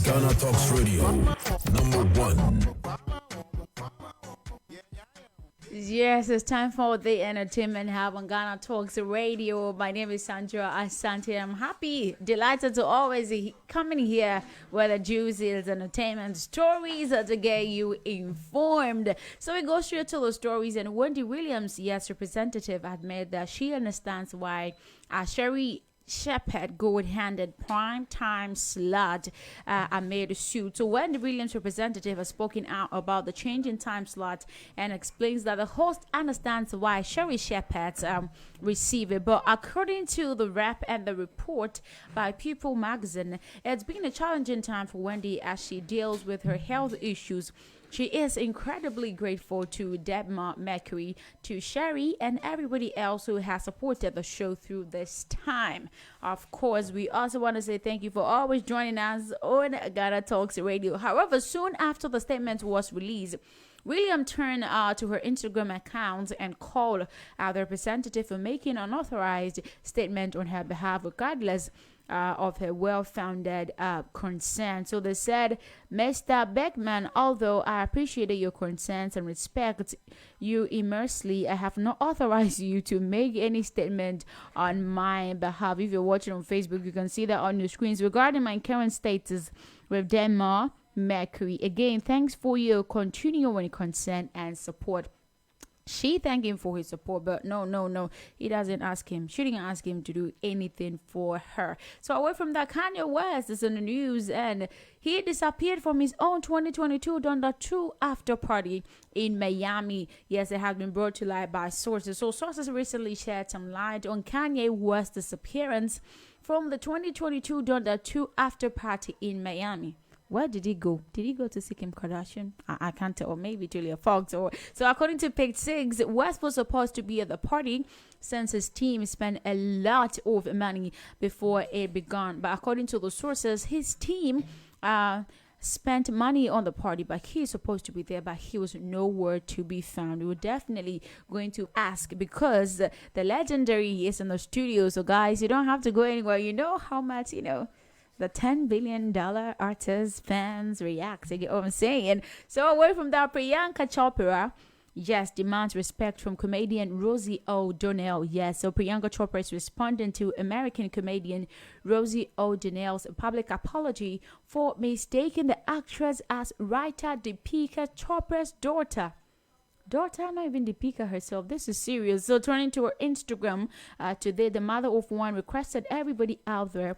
Ghana Talks Radio, number one. Yes, it's time for the entertainment hub on Ghana Talks Radio. My name is Sandra Asante. I'm happy, delighted to always come in here where the juicy entertainment stories to get you informed. So we go straight to the stories. And Wendy Williams, yes, representative, admitted that she understands why Sherry Shepherd gold-handed prime time slot amid a suit. So when the Williams representative has spoken out about the change in time slot and explains that the host understands why Sherry Shepherd's receive it, but according to the rep and the report by People magazine, it's been a challenging time for Wendy as she deals with her health issues. She is incredibly grateful to Meghan Markle, to Sherry, and everybody else who has supported the show through this time. Of course, we also want to say thank you for always joining us on Ghana Talks Radio. However, soon after the statement was released, William turned to her Instagram account and called the representative for making an unauthorized statement on her behalf, regardless of her well-founded concern. So they said, Mr. Beckman, although I appreciated your concerns and respect you immensely, I have not authorized you to make any statement on my behalf. If you're watching on Facebook, you can see that on your screens. Regarding my current status with Meghan Markle, again, thanks for your continuing concern and support. She thanked him for his support, but no, he doesn't ask him. She didn't ask him to do anything for her. So away from that, Kanye West is in the news, and he disappeared from his own 2022 Donda 2 after party in Miami. Yes, it has been brought to light by sources. So sources recently shared some light on Kanye West's disappearance from the 2022 Donda 2 after party in Miami. Where did he go? Did he go to see Kim Kardashian? I can't tell. Or maybe Julia Fox. So according to Page 6, West was supposed to be at the party since his team spent a lot of money before it began. But according to the sources, his team spent money on the party, but he's supposed to be there, but he was nowhere to be found. We were definitely going to ask because the legendary is in the studio. So guys, you don't have to go anywhere. You know how much, the $10 billion artists, fans react. You get what I'm saying? So away from that, Priyanka Chopra, yes, demands respect from comedian Rosie O'Donnell. Yes, so Priyanka Chopra is responding to American comedian Rosie O'Donnell's public apology for mistaking the actress as writer Deepika Chopra's daughter. Not even Deepika herself. This is serious. So turning to her Instagram today, the mother of one requested everybody out there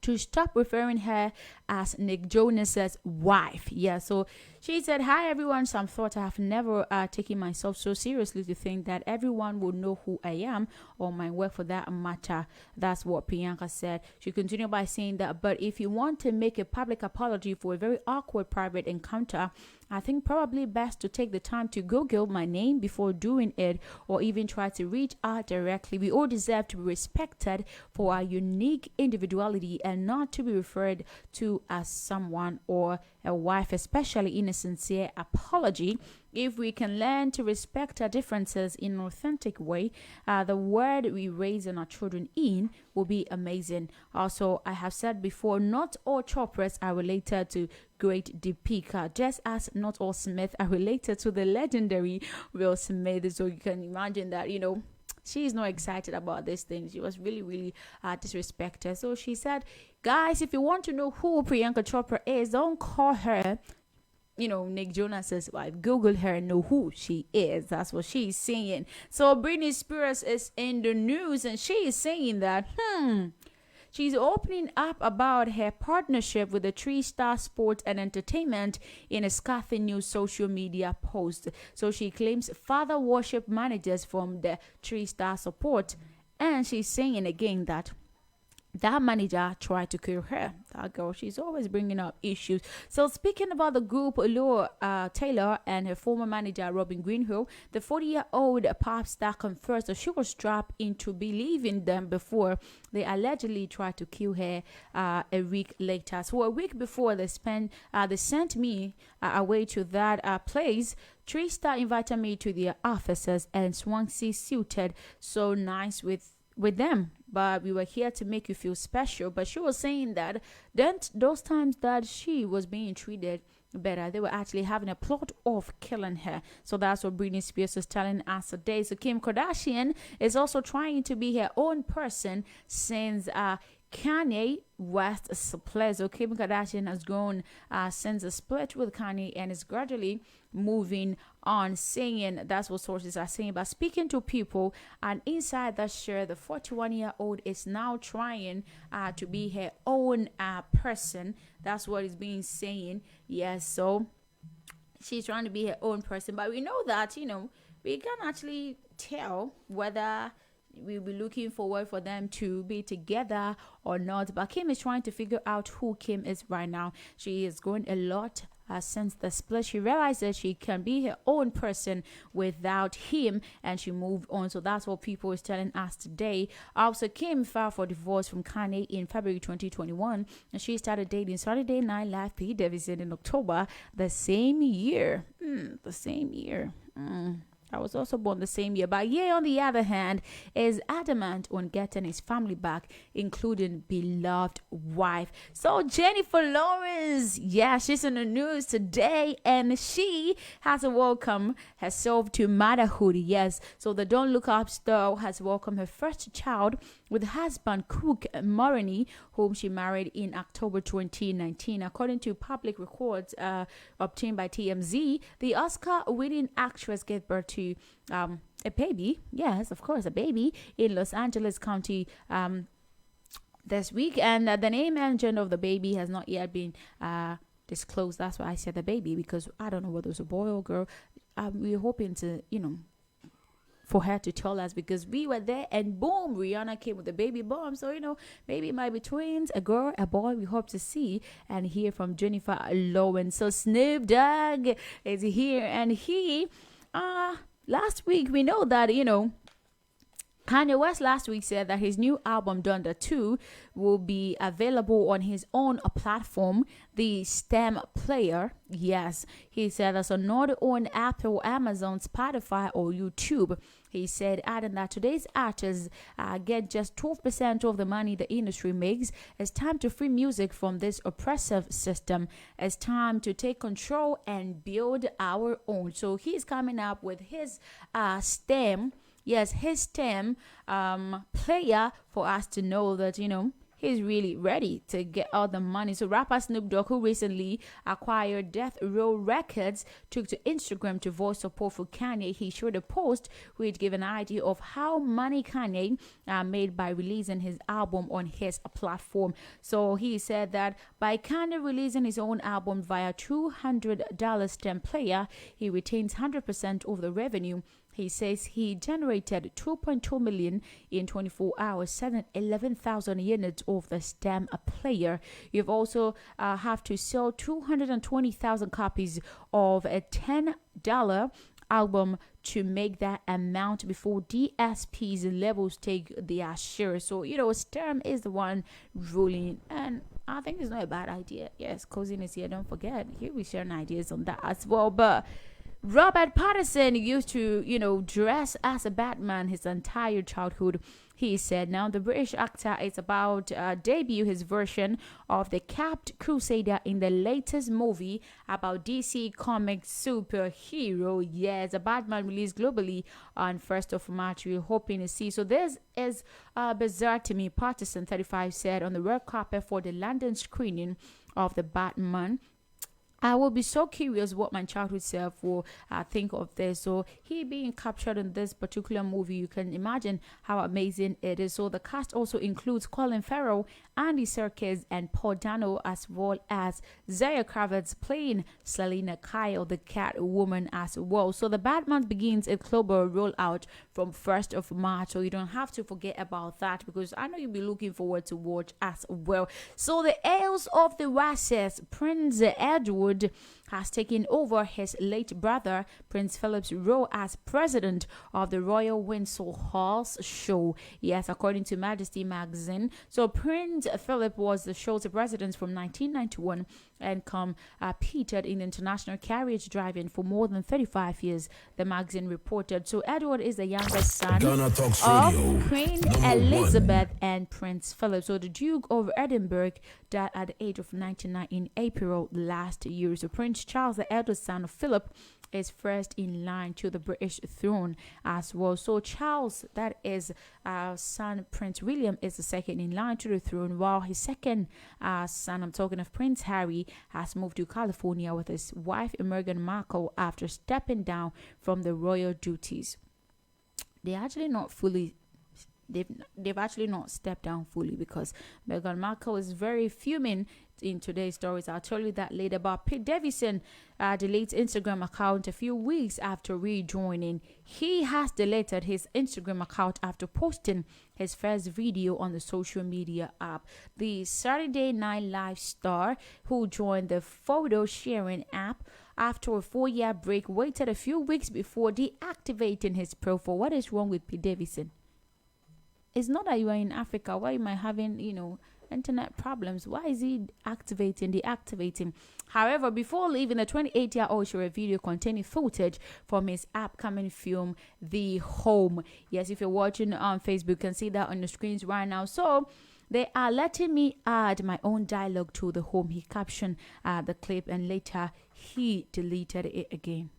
to stop referring her as Nick Jonas's wife. Yeah, so she said, hi everyone, some thought I have never taken myself so seriously to think that everyone will know who I am or my work for that matter. That's what Priyanka said. She continued by saying that, but if you want to make a public apology for a very awkward private encounter, I think probably best to take the time to Google my name before doing it, or even try to reach out directly. We all deserve to be respected for our unique individuality and not to be referred to as someone or a wife, especially in a sincere apology. If we can learn to respect our differences in an authentic way, the word we raise our children in will be amazing. Also, I have said before, not all Chopras are related to great Deepika, just as not all Smith are related to the legendary Will Smith. So you can imagine that, she's not excited about this thing. She was really disrespected. So she said, guys, if you want to know who Priyanka Chopra is, don't call her Nick Jonas's wife. Google her and know who she is. That's what she's saying. So Britney Spears is in the news, and she is saying that she's opening up about her partnership with the 3-Star Sports and Entertainment in a scathing new social media post. So she claims father worship managers from the 3-Star Support, and she's saying again that manager tried to kill her. That girl, she's always bringing up issues. So speaking about the group, Laura Taylor and her former manager, Robin Greenhill, the 40-year-old pop star confessed that she was trapped into believing them before they allegedly tried to kill her a week later. So a week before they sent me away to that place. 3-Star invited me to their offices, and Swansea suited so nice with them. but we were here to make you feel special. But she was saying that then those times that she was being treated better, they were actually having a plot of killing her. So that's what Britney Spears is telling us today. So Kim Kardashian is also trying to be her own person since Kanye West split. So Kim Kardashian has grown since a split with Kanye and is gradually moving on, saying that's what sources are saying. But speaking to people and inside that share, the 41-year-old is now trying to be her own person. That's what is being saying. Yes, so she's trying to be her own person. But we know that, we can actually tell whether we'll be looking forward for them to be together or not. But Kim is trying to figure out who Kim is right now. She is growing a lot since the split. She realized that she can be her own person without him, and she moved on. So that's what people is telling us today. Also, Kim filed for divorce from Kanye in February 2021, and she started dating Saturday Night Live Pete Davidson in October the same year. I was also born the same year. But Ye, on the other hand, is adamant on getting his family back, including beloved wife. So Jennifer Lawrence, she's in the news today, and she has welcomed herself to motherhood. Yes, so the Don't Look Up star has welcomed her first child with husband Cook Morini, whom she married in October 2019. According to public records obtained by TMZ, the Oscar-winning actress gave birth to a baby. Yes, of course, a baby in Los Angeles County this week, and the name and gender of the baby has not yet been disclosed. That's why I said the baby, because I don't know whether it's a boy or girl. We're hoping to, for her to tell us, because we were there and boom, Rihanna came with a baby bomb. So, maybe it might be twins, a girl, a boy. We hope to see and hear from Jennifer Lawrence. So Snoop Dogg is here, and he, last week, we know that, Kanye West last week said that his new album, Donda 2, will be available on his own platform, the STEM player. Yes, he said that's not on Apple, Amazon, Spotify, or YouTube. He said, adding that today's artists get just 12% of the money the industry makes. It's time to free music from this oppressive system. It's time to take control and build our own. So he's coming up with his STEM. Yes, his STEM player for us to know that, he's really ready to get all the money. So rapper Snoop Dogg, who recently acquired Death Row Records, took to Instagram to voice support for Kanye. He shared a post which gave an idea of how money Kanye made by releasing his album on his platform. So he said that by Kanye releasing his own album via $200 STEM player, he retains 100% of the revenue. He says he generated 2.2 million in 24 hours, selling 11,000 units of the STEM player. You've also have to sell 220,000 copies of a $10 album to make that amount before DSP's levels take their share. So, STEM is the one ruling, and I think it's not a bad idea. Yes, Cousin is here. Don't forget, he'll be sharing ideas on that as well. But Robert Pattinson used to, dress as a Batman his entire childhood. He said now the British actor is about to debut his version of the Capped Crusader in the latest movie about DC Comics superhero. Yes, a Batman released globally on 1st of March. We're hoping to see. So this is bizarre to me, Pattinson, 35, said on the red carpet for the London screening of the Batman. I will be so curious what my childhood self will think of this. So he being captured in this particular movie, you can imagine how amazing it is. So the cast also includes Colin Farrell, Andy Serkis, and Paul Dano, as well as Zoe Kravitz playing Selena Kyle, the Catwoman, as well. So the Batman begins its global rollout from 1st of March. So you don't have to forget about that, because I know you'll be looking forward to watch as well. So the Ales of the Wessex, Prince Edward Edward has taken over his late brother Prince Philip's role as president of the Royal Windsor Horse Show. Yes, according to Majesty magazine. So Prince Philip was the show's president from 1991 and competed in international carriage driving for more than 35 years, the magazine reported. So Edward is the youngest son of Queen Elizabeth and Prince Philip. So the Duke of Edinburgh died at the age of 99 in April last year. So Prince Charles, the eldest son of Philip, is first in line to the British throne as well. So Charles, that is son Prince William, is the second in line to the throne, while his second son, I'm talking of Prince Harry, has moved to California with his wife Meghan Markle after stepping down from the royal duties. They've actually not stepped down fully, because Meghan Markle is very fuming in today's stories. I'll tell you that later. But Pete Davidson deletes Instagram account a few weeks after rejoining. He has deleted his Instagram account after posting his first video on the social media app. The Saturday Night Live star, who joined the photo sharing app after a 4-year break, waited a few weeks before deactivating his profile. What is wrong with Pete Davidson? It's not that you are in Africa. Why am I having, internet problems? Why is he deactivating? However, before leaving, the 28-year-old showed a video containing footage from his upcoming film, The Home. Yes, if you're watching on Facebook, you can see that on the screens right now. So they are letting me add my own dialogue to The Home. He captioned the clip, and later he deleted it again.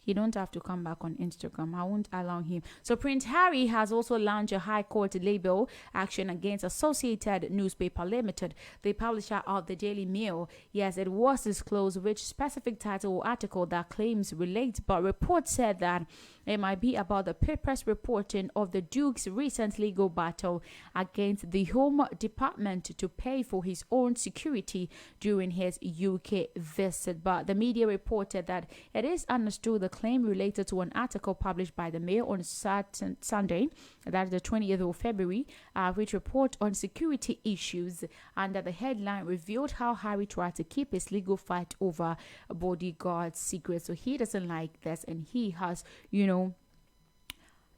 He don't have to come back on Instagram. I won't allow him. So Prince Harry has also launched a high court label action against Associated Newspaper Limited, the publisher of the Daily Mail. Yes, it was disclosed which specific title or article that claims relates, but reports said that it might be about the paper's reporting of the Duke's recent legal battle against the Home Department to pay for his own security during his UK visit. But the media reported that it is understood the claim related to an article published by the Mail on Sunday, that is the 20th of February, which report on security issues, and that the headline revealed how Harry tried to keep his legal fight over a bodyguard's secret. So he doesn't like this, and he has,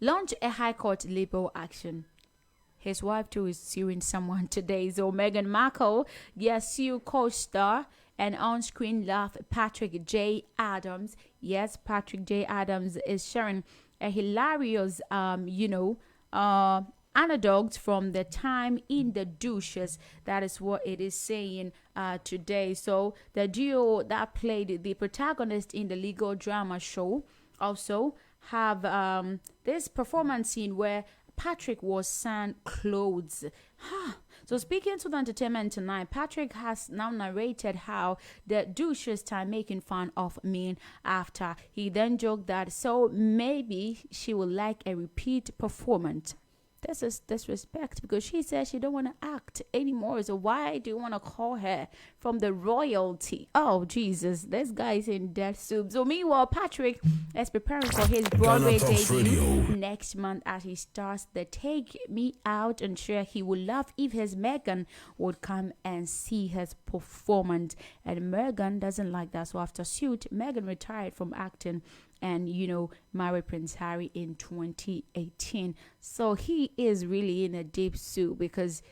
launched a high court label action. His wife too is suing someone today. So Meghan Markle, sue co-star and on-screen love Patrick J. Adams. Yes, Patrick J. Adams is sharing a hilarious, anecdotes from the time in the douches. That is what it is saying today. So the duo that played the protagonist in the legal drama show also have this performance scene where Patrick was sans clothes. So speaking to the Entertainment Tonight, Patrick has now narrated how the douches time making fun of me after. He then joked that so maybe she would like a repeat performance. This is disrespect, because she says she don't want to act anymore. So why do you want to call her from the royalty? Oh, Jesus, this guy is in death soup. So meanwhile, Patrick is preparing for his Broadway debut next month as he stars the Take Me Out, and sure he would love if his Meghan would come and see his performance. And Meghan doesn't like that. So after suit, Meghan retired from acting and married Prince Harry in 2018. So he is really in a deep soup, because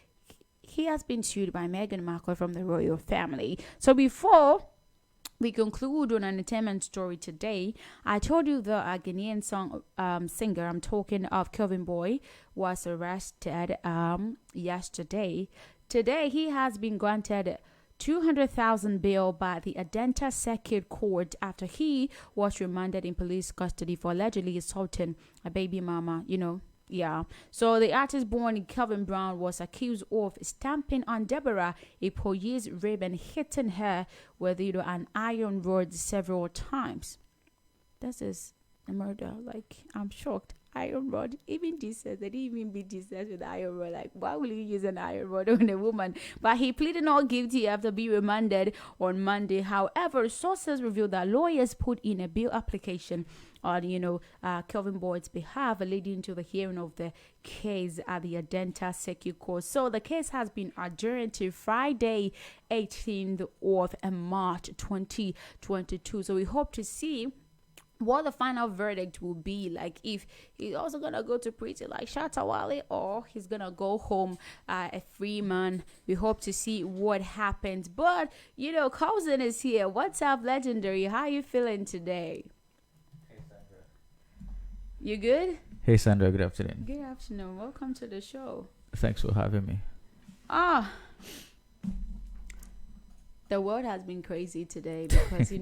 he has been sued by Meghan Markle from the royal family. So before we conclude on an entertainment story today, I told you the Ghanaian singer, I'm talking of Kelvyn Boy, was arrested yesterday. Today he has been granted 200,000 bail by the Adenta Circuit Court after he was remanded in police custody for allegedly assaulting a baby mama, So the artist born in Kelvyn Brown was accused of stamping on Deborah Ipoye's rib and hitting her with an iron rod several times. This is a murder. I'm shocked. iron rod. Even Jesus, they didn't even beat Jesus with the iron rod. Like, why will you use an iron rod on a woman? But he pleaded not guilty after being remanded on Monday. However, sources revealed that lawyers put in a bail application on, Kelvyn Boyd's behalf, leading to the hearing of the case at the Adenta Circuit Court. So the case has been adjourned to Friday, 18th of March 2022. So we hope to see what the final verdict will be, like if he's also gonna go to prison like Shatta Wale, or he's gonna go home a free man. We hope to see what happens. But Cousin is here. What's up, Legendary? How you feeling today? Hey Sandra. You good? Hey Sandra, good afternoon. Good afternoon. Welcome to the show. Thanks for having me. The world has been crazy today because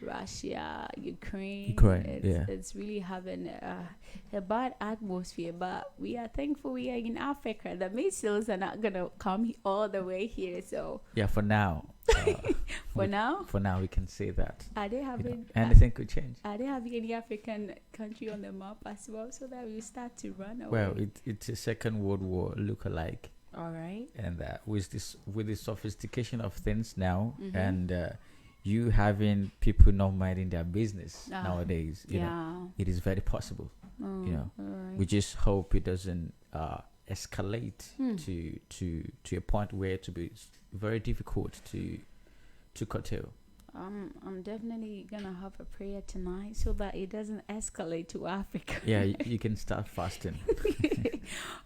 Russia, Ukraine, it's really having a bad atmosphere, but we are thankful we are in Africa. The missiles are not gonna come all the way here, so yeah, for now. For now we can say that. Are they having anything could change? Are they having any African country on the map as well, so that we start to run away? Well, it's a Second World War look-alike. All right. And with the sophistication of things now, and you having people not minding their business nowadays, it is very possible. Right. We just hope it doesn't escalate to a point where it will be very difficult to curtail. I'm definitely gonna have a prayer tonight so that it doesn't escalate to Africa. Yeah, you can start fasting.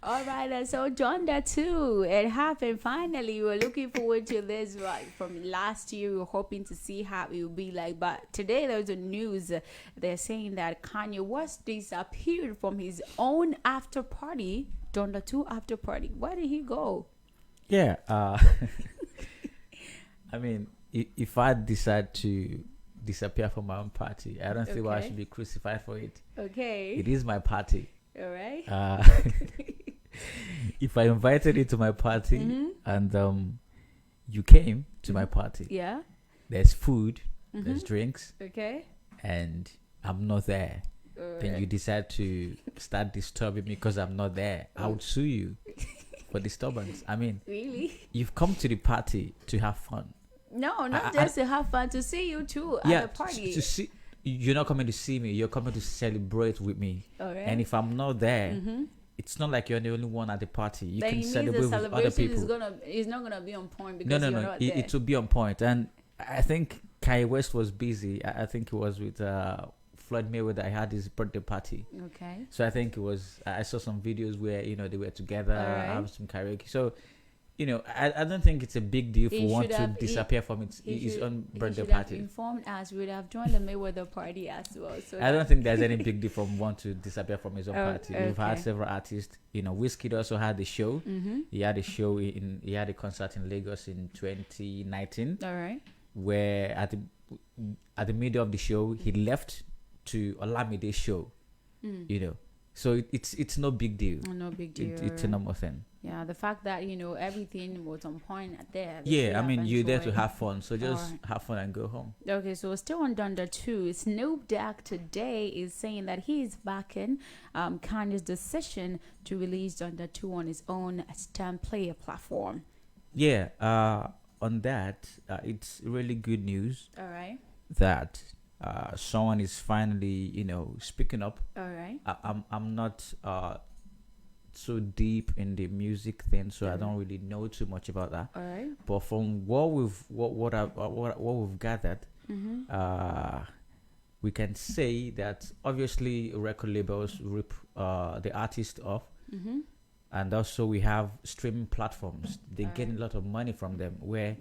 All right, so John, that too, it happened finally. We were looking forward to this, right? From last year, we were hoping to see how it would be like. But today, there's a news. They're saying that Kanye West disappeared from his own after party, John, the 2 after party. Where did he go? Yeah, I mean, if I decide to disappear from my own party, I don't see why I should be crucified for it. Okay. It is my party. All right. If I invited you to my party and you came to my party, yeah, there's food, there's drinks, okay, and I'm not there. Then you decide to start disturbing me because I'm not there. I would sue you for disturbance. I mean, really? You've come to the party to have fun. No, not just to have fun, to see you too at the party. To see, you're not coming to see me. You're coming to celebrate with me. All right. And if I'm not there, it's not like you're the only one at the party. You then can celebrate with other people. It's not gonna be on point because you're not there. It will be on point. And I think Kanye West was busy. I think he was with Floyd Mayweather. I had his birthday party. Okay. So I think it was. I saw some videos where they were together, have some karaoke. So. I don't think it's a big deal for one to disappear from his own birthday party. Informed us, we would have joined the Mayweather party as well. So I don't think there's any big deal from one to disappear from his own party. Okay. We've had several artists. Wizkid also had the show. He had a show he had a concert in Lagos in 2019. All right. Where at the middle of the show he left to Olamide's show. So it's no big deal. No big deal. It's a normal thing. Yeah, the fact that everything was on point there. Yeah, I mean you're there to have fun, so just have fun and go home. Okay, so still on Donda 2, Snoop Dogg today is saying that he is backing Kanye's decision to release Donda 2 on his own STEM player platform. Yeah, on that, it's really good news. All right. That someone is finally, speaking up. All right. I'm not so deep in the music thing, so I don't really know too much about that. All right. But from what we've gathered, we can say that obviously record labels rip the artist off, and also we have streaming platforms. They get a lot of money from them. Where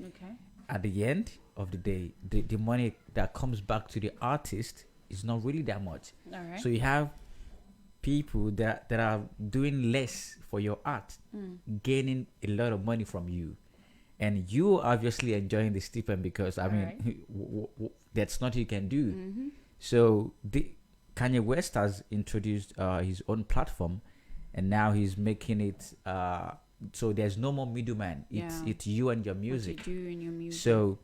at the end of the day, the money that comes back to the artist is not really that much. All right. So you have people that are doing less for your art, gaining a lot of money from you, and you obviously enjoying the stipend because that's not what you can do. So Kanye West has introduced his own platform, and now he's making it so there's no more middleman. It's you and your music. What you do in your music. So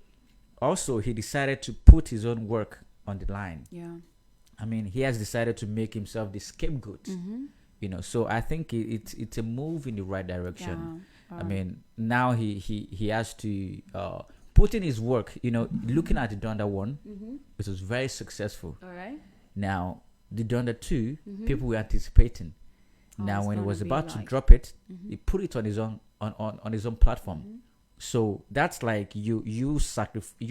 also he decided to put his own work on the line. Yeah. I mean, he has decided to make himself the scapegoat. You know, so I think it's a move in the right direction. Yeah. I mean, now he has to put in his work. You know, looking at the Donda one, it was very successful. All right. Now the Donda 2, people were anticipating. Now it's when he gonna was be about to like- drop it, he put it on his own on his own platform. So that's like you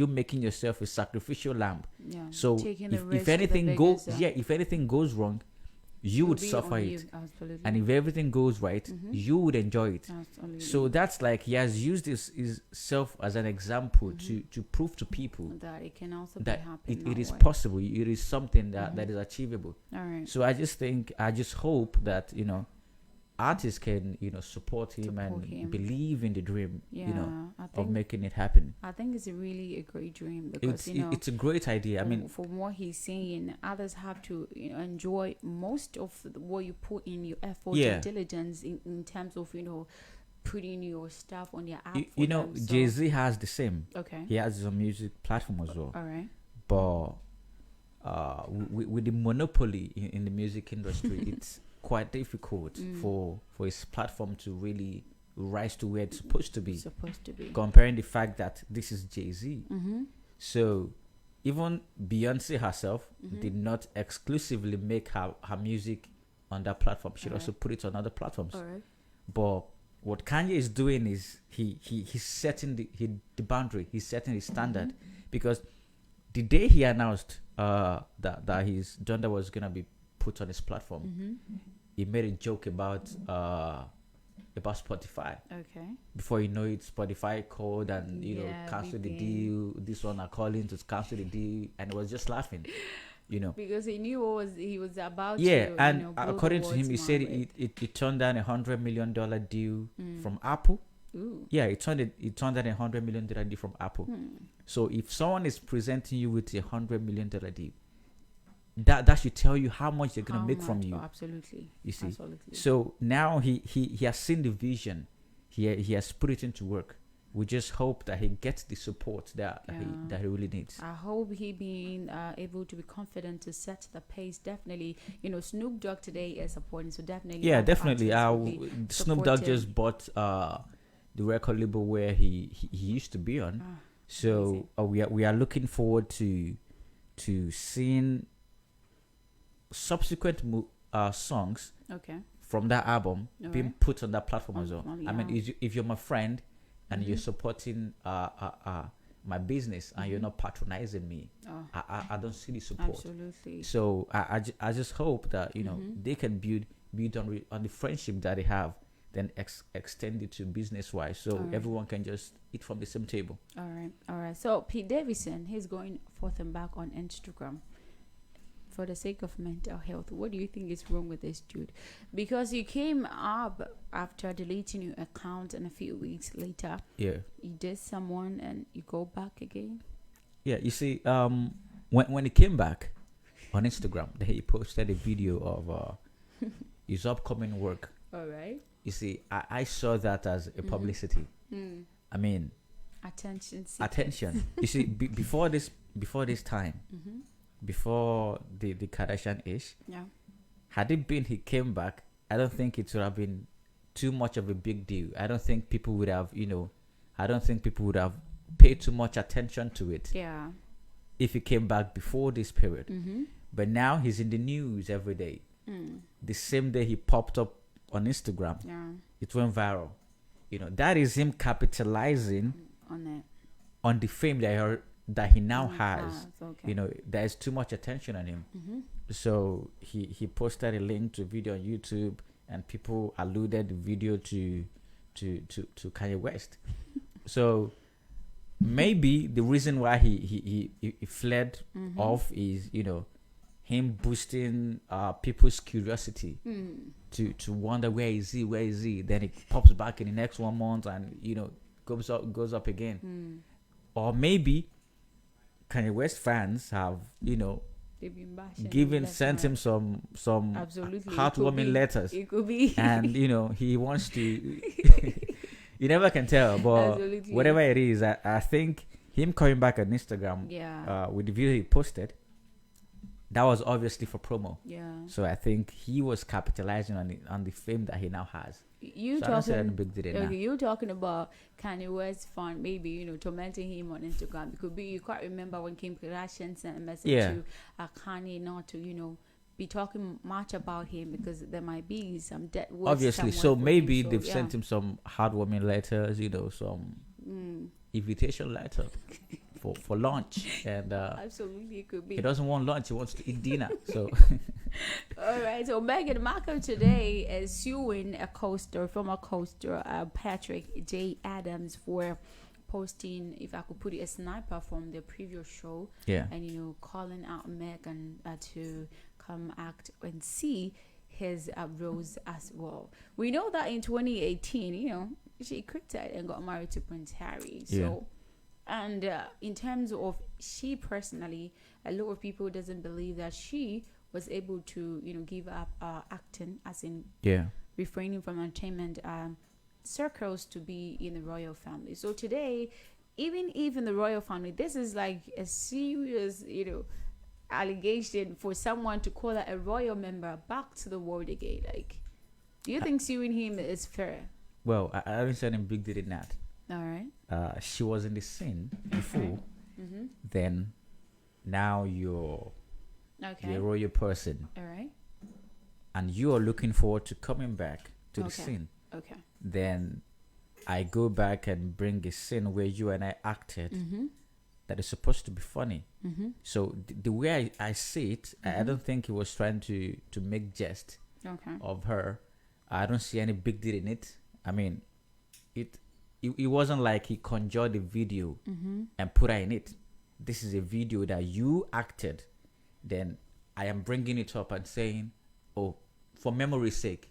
making yourself a sacrificial lamb. Yeah. So Taking the if risk, the anything goes, biggest, if anything goes wrong, you would It'll be suffer on it. you, absolutely. And if everything goes right, you would enjoy it. Absolutely. So that's like he has used his self as an example to prove to people that it can also that be happening. it is possible. It is something that is achievable. All right. So I just hope that, you know, artists can, you know, support him Support and him. believe in the dream, Yeah, you know, I of think making it happen. it's really a great dream because It's a great idea. I mean, from what he's saying, others have to enjoy most of what you put in your effort and diligence in terms of putting your stuff on their app. you know, Jay-Z has the same. Okay. He has his own music platform as well. All right. But with the monopoly in the music industry, it's quite difficult for his platform to really rise to where it's supposed to be. Comparing the fact that this is Jay-Z. So even Beyonce herself did not exclusively make her music on that platform. She also put it on other platforms. All right. But what Kanye is doing is he's setting the boundary. He's setting the standard, because the day he announced that his Donda was gonna be put on his platform, he made a joke about Spotify. Okay. Before you know it, Spotify called and cancel the big deal. This one are calling to cancel the deal, and it was just laughing, you know. Because he knew what he was about. Yeah, to, and according to him, he said it turned down $100 million deal from Apple. Ooh. Yeah, it turned down $100 million deal from Apple. So if someone is presenting you with $100 million deal, that should tell you how much they're gonna make from you. Oh, absolutely. You see. Absolutely. So now he has seen the vision. He has put it into work. We just hope that he gets the support that he really needs. I hope he being able to be confident to set the pace. Definitely, Snoop Dogg today is supporting. So definitely. Yeah, definitely. Snoop Dogg supportive. just bought the record label where he used to be on. So we are looking forward to seeing subsequent songs from that album being put on that platform as well. I mean, if you're my friend and you're supporting my business and you're not patronizing me, I don't see the support. Absolutely. So I just hope that they can build on the friendship that they have, then extend it to business wise, so everyone can just eat from the same table. All right. So Pete Davidson, he's going forth and back on Instagram for the sake of mental health. What do you think is wrong with this dude? Because you came up after deleting your account, and a few weeks later, you did someone and you go back again. Yeah, you see, when he came back on Instagram, he posted a video of his upcoming work. All right. You see, I saw that as a publicity. I mean, attention. You see, before this time, before the Kardashian age, had it been he came back, I don't think it would have been too much of a big deal. I don't think people would have, paid too much attention to it. Yeah. If he came back before this period. But now he's in the news every day. The same day he popped up on Instagram, it went viral. That is him capitalizing on the fame that he now has. There's too much attention on him. So he posted a link to a video on YouTube, and people alluded the video to Kanye West. So maybe the reason why he fled off is him boosting people's curiosity to wonder where is he. Then it pops back in the next 1 month and goes up again. Or maybe Kanye West fans have sent him some heartwarming letters. It could be. And he wants to you never can tell, but whatever it is, I think him coming back on Instagram with the video he posted, that was obviously for promo. Yeah. So I think he was capitalizing on the fame that he now has. You So I don't see any talking? big deal in that. Okay, you talking about Kanye West's fan, maybe tormenting him on Instagram. It could be you can't remember when Kim Kardashian sent a message to Kanye not to be talking much about him because there might be some dead words. Obviously, so maybe they've yeah. sent him some heartwarming letters, some invitation letter for lunch, and absolutely it could be. he doesn't want lunch; he wants to eat dinner. So, all right. So Meghan Markle today is suing former co-star Patrick J. Adams for posting, if I could put it, a sniper from the previous show. yeah, And calling out Meghan to come act and see his roles as well. We know that in 2018, she quit and got married to Prince Harry. So, Yeah. and in terms of she personally, a lot of people doesn't believe that she was able to, give up acting, as in yeah, refraining from entertainment circles to be in the royal family. So today, even the royal family, this is like a serious, allegation for someone to call a royal member back to the world again. Like, do you think suing him is fair? Well, I haven't said any big deal in that. All right. She was in the scene before. Mm-hmm. Then, now you're Okay. a royal person, All right. and you are looking forward to coming back to the Okay. scene. Okay. Then, I go back and bring a scene where you and I acted Mm-hmm. that is supposed to be funny. Mm-hmm. So the way I see it, I don't think he was trying to make jest Okay. of her. I don't see any big deal in it. I mean, it wasn't like he conjured a video Mm-hmm. and put her in it. This is a video that you acted. Then I am bringing it up and saying, oh, for memory's sake,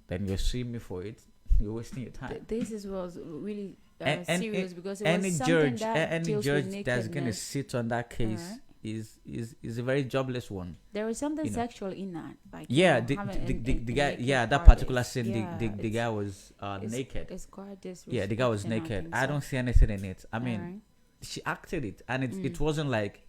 then you're suing me for it. You're wasting your time. This was really And- serious because it any was something judge, that any deals judge with that's gonna nakedness. sit on that case Alright. is a very jobless one. There was something you know. sexual in that. Like, Yeah, the guy. Yeah, that particular scene. The guy was naked. It's quite disrespectful. Yeah, the guy was and I naked. think I so. don't see anything in it. I mean, Alright. she acted it, and it wasn't like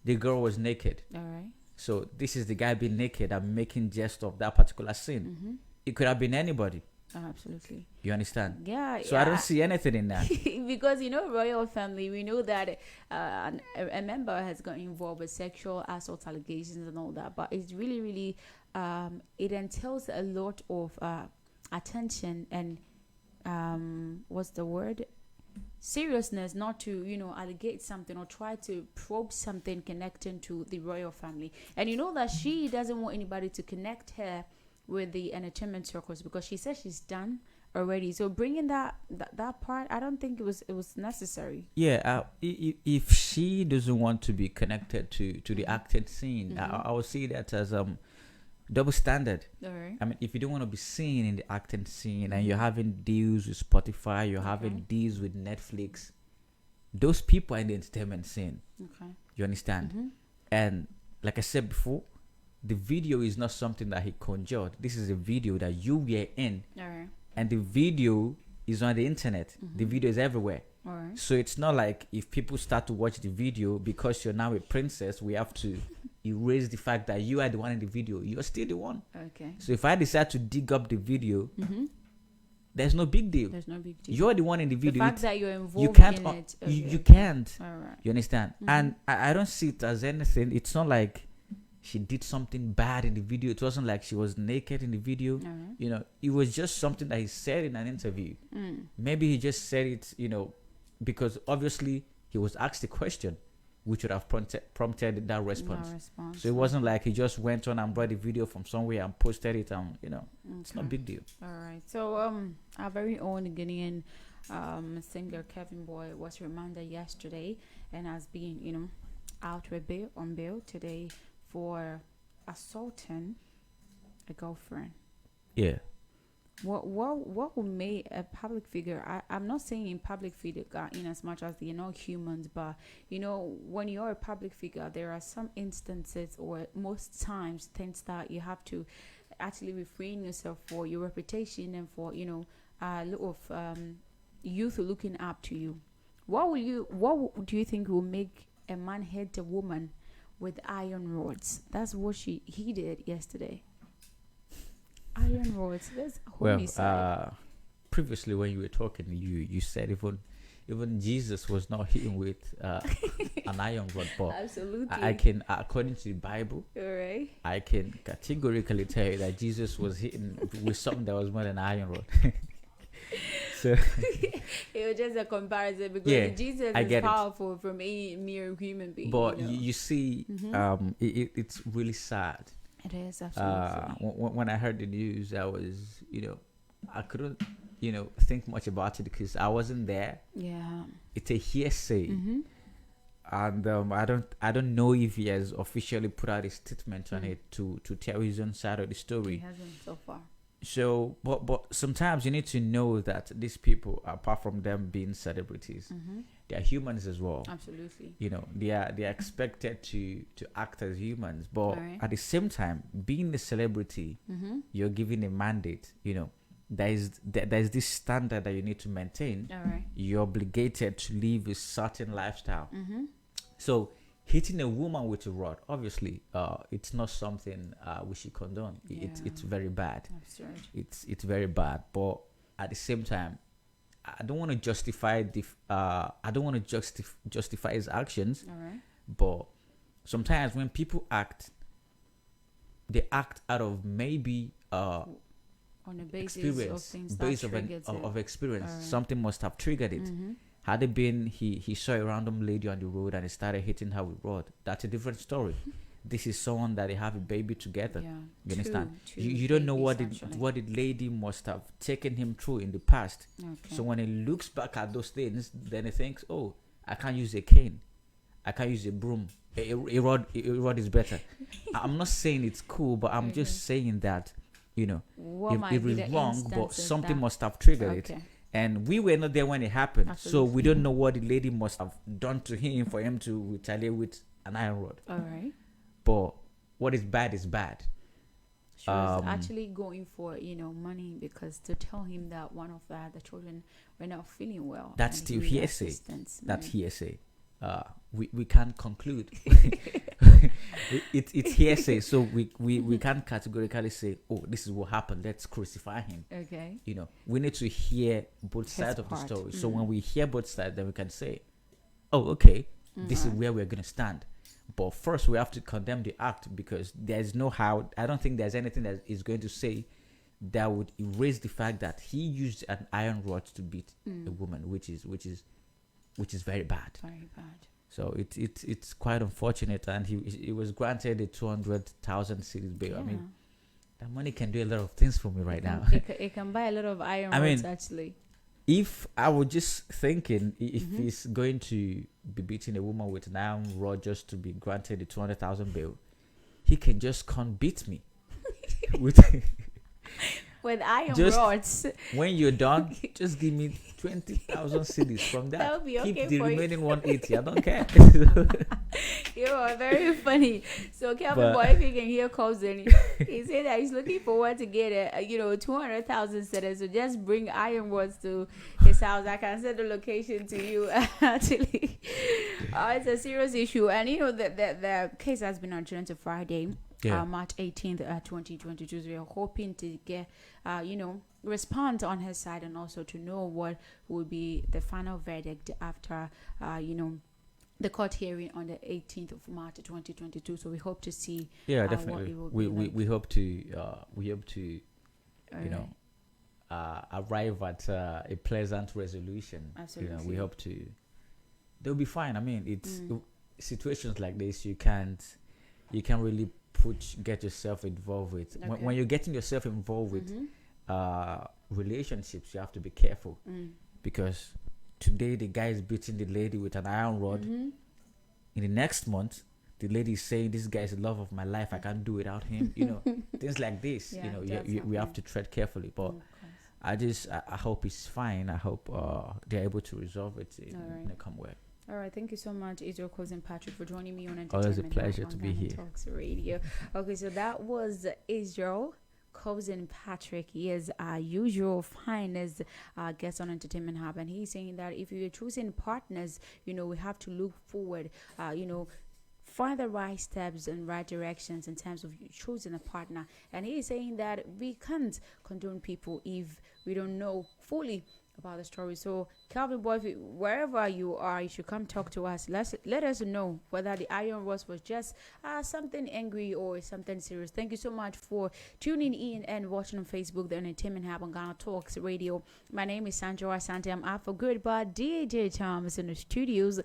the girl was naked. All right. So this is the guy being naked and making jest of that particular scene. Mm-hmm. It could have been anybody. Oh, absolutely. You understand? Yeah. So I don't see anything in that. Because royal family, we know that a member has got involved with sexual assault allegations and all that, but it's really, really it entails a lot of attention and what's the word, seriousness, not to allegate something or try to probe something connecting to the royal family. And that she doesn't want anybody to connect her with the entertainment circles because she says she's done already. So bringing that part, I don't think it was necessary. Yeah, if she doesn't want to be connected to the acting scene, I would see that as double standard. All right. I mean, if you don't want to be seen in the acting scene and you're having deals with Spotify, you're having deals with Netflix, those people are in the entertainment scene. Okay. You understand? And like I said before, the video is not something that he conjured. This is a video that you were in. All right. And the video is on the internet. The video is everywhere. All right. So it's not like if people start to watch the video because you're now a princess, we have to erase the fact that you are the one in the video. You're still the one. Okay. So if I decide to dig up the video, there's no big deal. There's no big deal. You're the one in the The video. fact that you're involved You can't. in it. You can't. All right. You understand? And I don't see it as anything. It's not like she did something bad in the video. It wasn't like she was naked in the video. All right. It was just something that he said in an interview. Maybe he just said it, because obviously he was asked a question, which would have prompted that response. No response. So it wasn't like he just went on and brought the video from somewhere and posted it, and it's not a big deal. All right. So our very own Ghanaian singer Kelvyn Boy was remanded yesterday and has been out on bail today for assaulting a girlfriend. Yeah. What would make a public figure? I'm not saying in public figure in as much as they're not humans, but when you're a public figure, there are some instances or most times things that you have to actually refrain yourself for your reputation and for a lot of youth looking up to you. What do you think will make a man hate a woman with iron rods. That's what he did yesterday. Iron rods. That's homicide. Previously when you were talking, you said even Jesus was not hitting with an iron rod. But Absolutely. I can, according to the Bible, All right. I can categorically tell you that Jesus was hitting with something that was more than an iron rod. So it was just a comparison because Jesus is powerful from a mere human being. But you see, it's really sad. It is absolutely. When I heard the news, I was, I couldn't, think much about it because I wasn't there. Yeah. It's a hearsay, and I don't know if he has officially put out a statement on it to tell his own side of the story. He hasn't so far. So, but sometimes you need to know that these people, apart from them being celebrities, they are humans as well. Absolutely. They are expected to act as humans, but at the same time, being a celebrity, you're given a mandate. There's this standard that you need to maintain. All right. You're obligated to live a certain lifestyle. So hitting a woman with a rod, obviously, it's not something we should condone. It's very bad. Absurd. It's very bad. But at the same time, I don't want to justify justify his actions. All right. But sometimes when people act, they act out of maybe on the basis experience, of things of experience. Right. Something must have triggered it. Had it been he saw a random lady on the road and he started hitting her with rod, that's a different story. This is someone that they have a baby together. Yeah. You understand? Two You don't know what the lady must have taken him through in the past. Okay. So when he looks back at those things, then he thinks, "Oh, I can't use a cane. I can't use a broom. A rod is better." I'm not saying it's cool, but I'm just saying that, it is wrong, but something must have triggered it. And we were not there when it happened. Absolutely. So we don't know what the lady must have done to him for him to retaliate with an iron rod. All right. But what is bad is bad. She was actually going for, money because to tell him that one of the children were not feeling well. That's still hearsay. That's right. hearsay. We can't conclude. It's hearsay, so we can't categorically say, "Oh, this is what happened. Let's crucify him." Okay. We need to hear both sides of the story. So when we hear both sides, then we can say, "Oh, okay, this is where we're gonna stand." But first, we have to condemn the act because there's no how. I don't think there's anything that is going to say that would erase the fact that he used an iron rod to beat a woman, which is very bad. Very bad. So it's quite unfortunate, and he was granted a 200,000 cedis bail. Yeah. I mean, that money can do a lot of things for me right now. It can buy a lot of iron rods, actually. If I was just thinking, if he's going to be beating a woman with an iron rod just to be granted a 200,000 bail, he can just come beat me with iron rods. When you're done, just give me 20,000 cedis from that. That'll be okay. Keep the for remaining 180. I don't care. You are very funny. So Kelvyn, boy, if you can hear Cousin, he said that he's looking forward to get 200,000 cedis. So just bring iron rods to his house. I can send the location to you. Actually, it's a serious issue, and the case has been adjourned to Friday. March 18th, 2022. So we're hoping to get, respond on his side and also to know what will be the final verdict after, the court hearing on the 18th of March 2022. So we hope to see. Yeah, definitely. We hope to arrive at a pleasant resolution. Absolutely. We hope to. They'll be fine. I mean, it's situations like this. You can't really get yourself involved with. Okay. When you're getting yourself involved with relationships, you have to be careful because today the guy is beating the lady with an iron rod. In the next month, the lady is saying, "This guy is the love of my life. I can't do without him." Things like this. We have to tread carefully. But I hope it's fine. I hope they're able to resolve it in the come way. All right, thank you so much, Israel Cousin Patrick, for joining me on Entertainment. Always a pleasure to be here. Talks Radio. Okay, so that was Israel Cousin Patrick. He is our usual finest guest on Entertainment Hub, and he's saying that if you're choosing partners, we have to look forward, find the right steps and right directions in terms of choosing a partner. And he is saying that we can't condone people if we don't know fully about the story. So Kelvyn boy, wherever you are, you should come talk to us. Let us know whether the iron roast was just something angry or something serious. Thank you so much for tuning in and watching on Facebook, the Entertainment Hub on Ghana Talks Radio. My name is Sandra Asante. I'm out for good, but DJ Tom is in the studios